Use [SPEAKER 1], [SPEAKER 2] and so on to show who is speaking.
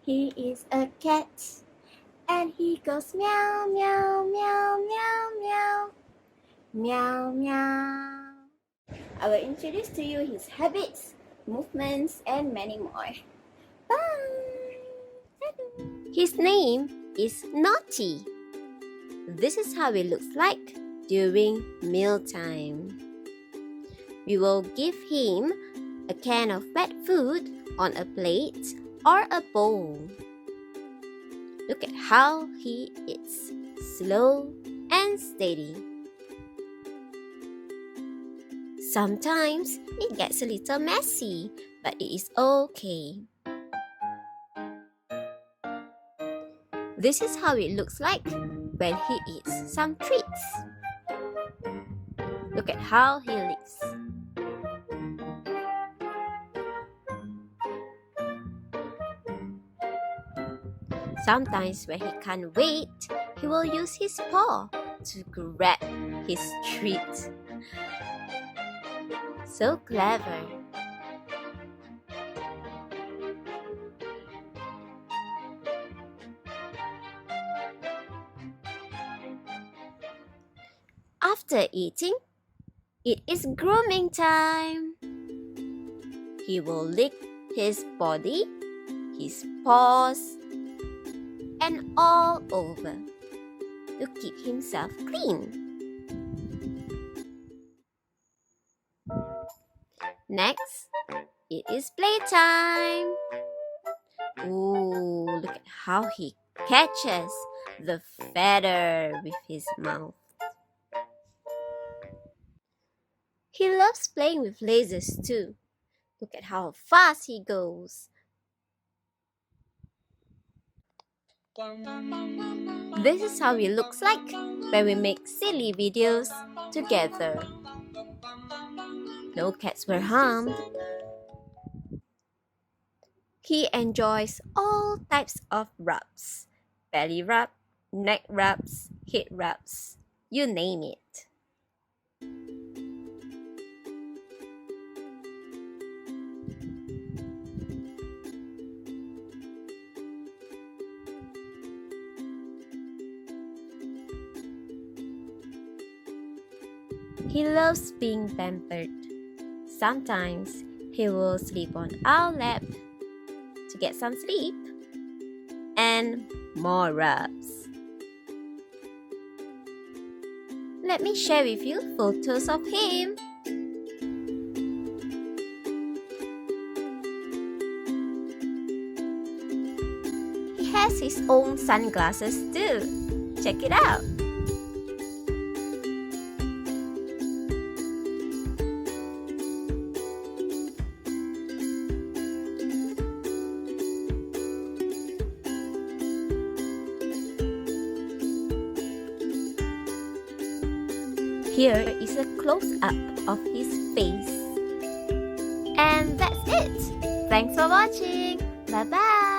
[SPEAKER 1] He is a cat, and he goes meow, meow, meow, meow, meow, meow, meow. I will introduce to you his habits, movements, and many more. Bye!
[SPEAKER 2] His name is Notty. This is how it looks like during mealtime. We will give him a can of wet food on a plate or a bowl. Look at how he eats, slow and steady. Sometimes it gets a little messy, but it is okay. This is how it looks like when he eats some treats. Look at how he licks. Sometimes when he can't wait, he will use his paw to grab his treat. So clever. After eating, it is grooming time. He will lick his body, his paws, and all over to keep himself clean. Next, it is playtime. Ooh, look at how he catches the feather with his mouth. He loves playing with lasers too. Look at how fast he goes. This is how it looks like when we make silly videos together. No cats were harmed. He enjoys all types of rubs. Belly rub, neck rubs, head rubs, you name it. He loves being pampered. Sometimes he will sleep on our lap to get some sleep and more rubs. Let me share with you photos of him. He has his own sunglasses too. Check it out. Here is a close-up of his face. And that's it. Thanks for watching. Bye-bye.